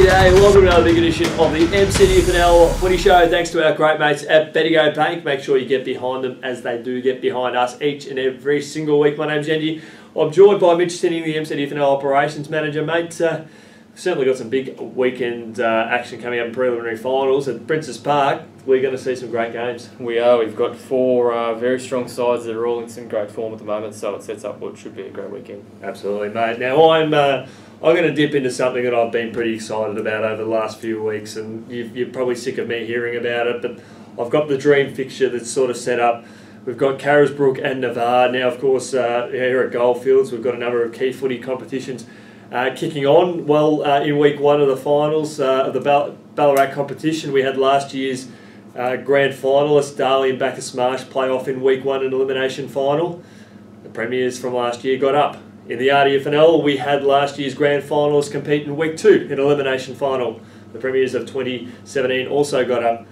G'day, welcome to another big edition of the MCDFNL Footy Show. Thanks to our great mates at Bendigo Bank. Make sure you get behind them as they do get behind us each and every single week. My name's Yeendy. I'm joined by Mitch, the MCDFNL Operations Manager. Mate, certainly got some big weekend action coming up in preliminary finals at Princes Park. We're going to see some great games. We are. We've got four very strong sides that are all in some great form at the moment, so it sets up what should be a great weekend. Absolutely, mate. Now, I'm going to dip into something that I've been pretty excited about over the last few weeks, and you're probably sick of me hearing about it, but I've got the dream fixture that's sort of set up. We've got Carisbrook and Navarre. Now, of course, here at Goldfields, we've got a number of key footy competitions kicking on. Well, in week one of the finals of the Ballarat competition, we had last year's grand finalist, Darley and Bacchus Marsh, play off in week one in elimination final. The premiers from last year got up. In the RDFNL, we had last year's grand finalists compete in week two in elimination final. The premiers of 2017 also got up.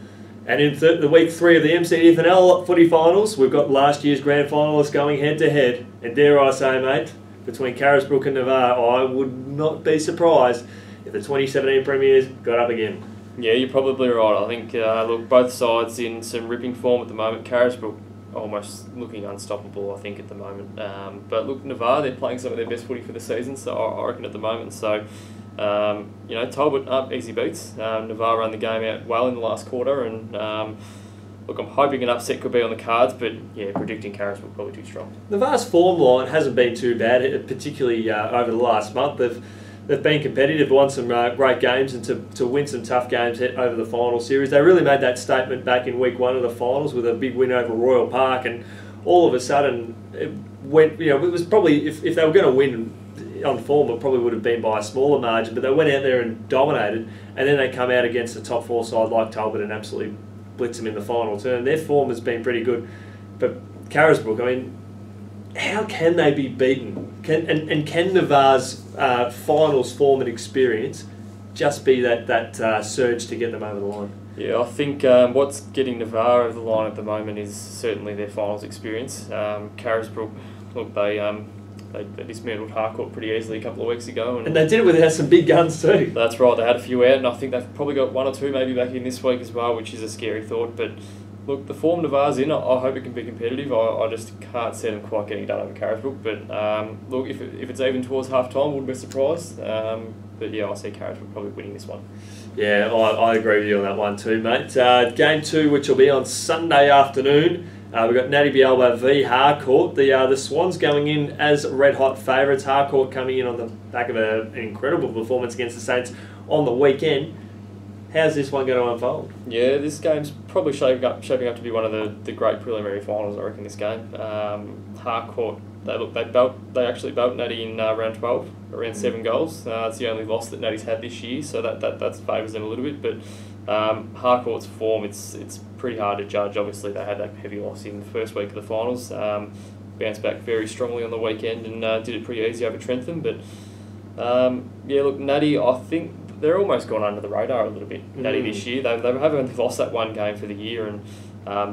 And in the week three of the MCDFNL footy finals, we've got last year's grand finalists going head to head. And dare I say, mate, between Carisbrook and Navarre, I would not be surprised if the 2017 premiers got up again. Yeah, you're probably right. I think, look, both sides in some ripping form at the moment. Carisbrook almost looking unstoppable, I think, at the moment. But look, Navarre, they're playing some of their best footy for the season, so I reckon at the moment. So, you know, Talbot aren't easy beats. Navarre run the game out well in the last quarter, and look, I'm hoping an upset could be on the cards, but yeah, predicting Carisbrook probably too strong. Navarre's form line hasn't been too bad, particularly over the last month. They've been competitive, won some great games, and to win some tough games over the final series. They really made that statement back in week one of the finals with a big win over Royal Park, and all of a sudden it went. You know, it was probably if they were going to win on form, it probably would have been by a smaller margin. But they went out there and dominated, and then they come out against a top four side like Talbot and absolutely blitz them in the final turn. Their form has been pretty good, but Carisbrook, I mean, how can they be beaten? Can Navarre's finals form and experience just be that surge to get them over the line? Yeah, I think what's getting Navarre over the line at the moment is certainly their finals experience. Carisbrook, look, they dismantled Harcourt pretty easily a couple of weeks ago. And they did it without some big guns too. That's right, they had a few out, and I think they've probably got one or two maybe back in this week as well, which is a scary thought. But look, the form Navarre's in, I hope it can be competitive. I just can't see them quite getting done over Carisbrook. But look, if it's even towards half-time, wouldn't be surprised. But yeah, I see Carisbrook probably winning this one. Yeah, I agree with you on that one too, mate. Game two, which will be on Sunday afternoon. We've got Natte Bealiba v Harcourt. The Swans going in as red-hot favourites. Harcourt coming in on the back of an incredible performance against the Saints on the weekend. How's this one going to unfold? Yeah, this game's probably shaping up to be one of the great preliminary finals, I reckon, this game. Harcourt, they actually belted Natte in round 12, around 7 goals. It's the only loss that Natte's had this year, so that favours them a little bit. But Harcourt's form, it's pretty hard to judge. Obviously, they had that heavy loss in the first week of the finals. Bounced back very strongly on the weekend and did it pretty easy over Trentham. But yeah, look, Natte, I think they're almost gone under the radar a little bit, Natte, this year. They haven't lost that one game for the year, and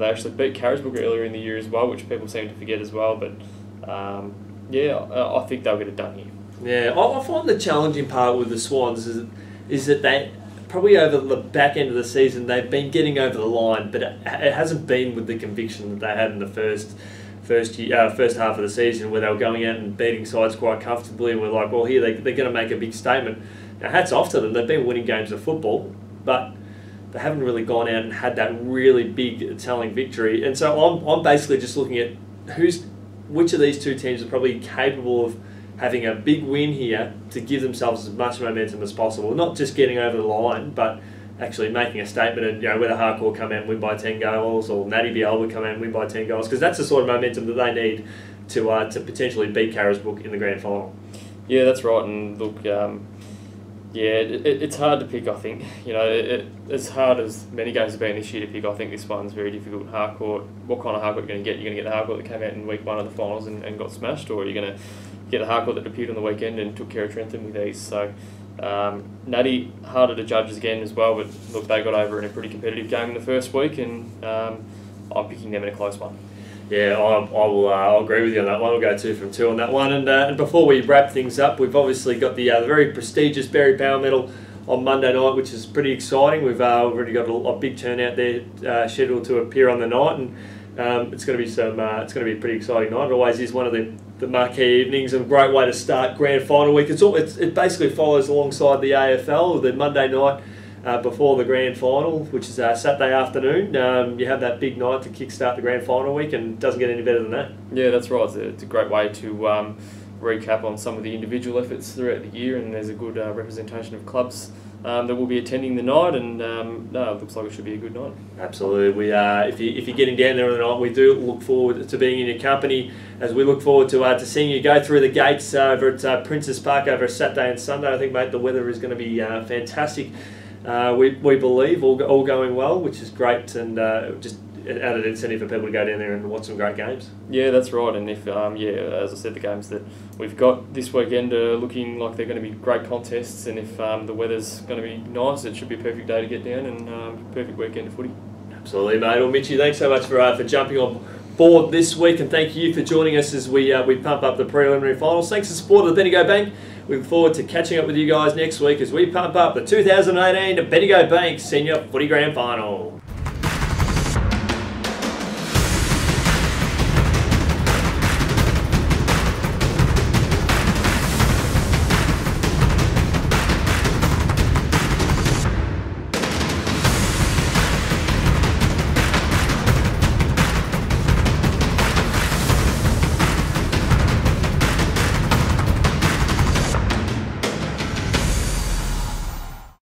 they actually beat Carisbrook earlier in the year as well, which people seem to forget as well. But yeah, I think they'll get it done here. Yeah, I find the challenging part with the Swans is that they probably over the back end of the season they've been getting over the line, but it hasn't been with the conviction that they had in the first half of the season, where they were going out and beating sides quite comfortably, and we're like, well, here they're going to make a big statement. Now, hats off to them. They've been winning games of football, but they haven't really gone out and had that really big telling victory. And so I'm basically just looking at which of these two teams are probably capable of having a big win here to give themselves as much momentum as possible. Not just getting over the line, but actually making a statement, and whether Harcourt come out and win by 10 goals or Natte Bealiba come out and win by 10 goals, because that's the sort of momentum that they need to potentially beat Carisbrook in the grand final. Yeah, that's right. And look, yeah, it's hard to pick, I think. As hard as many games have been this year to pick, I think this one's very difficult. Harcourt, what kind of Harcourt are you going to get? You're going to get the Harcourt that came out in week one of the finals and got smashed, or are you going to get the Harcourt that appeared on the weekend and took care of Trentham with ease? So Natte, harder to judge again as well, but look, they got over in a pretty competitive game in the first week, and I'm picking them in a close one. Yeah, I'll agree with you on that one. I'll go 2 from 2 on that one. And before we wrap things up, we've obviously got the very prestigious Berry Power Medal on Monday night, which is pretty exciting. We've already got a big turnout there scheduled to appear on the night, and it's going to be it's going to be a pretty exciting night. It always is one of the marquee evenings, and a great way to start grand final week. It basically follows alongside the AFL, the Monday night before the grand final, which is Saturday afternoon. You have that big night to kickstart the grand final week, and it doesn't get any better than that. Yeah, that's right. It's a great way to recap on some of the individual efforts throughout the year, and there's a good representation of clubs that will be attending the night, and it looks like it should be a good night. Absolutely. If you're getting down there on the night, we do look forward to being in your company, as we look forward to seeing you go through the gates over at Princes Park over Saturday and Sunday. I think, mate, the weather is going to be fantastic. We believe all going well, which is great, and just added incentive for people to go down there and watch some great games. Yeah, that's right. And if as I said, the games that we've got this weekend are looking like they're going to be great contests, and if the weather's going to be nice, it should be a perfect day to get down, and perfect weekend of footy. Absolutely, mate. Well, Mitchy, thanks so much for jumping on board this week, and thank you for joining us as we pump up the preliminary finals. Thanks for the support of the Bendigo Bank. We look forward to catching up with you guys next week as we pump up the 2018 Bendigo Bank Senior Footy Grand Final.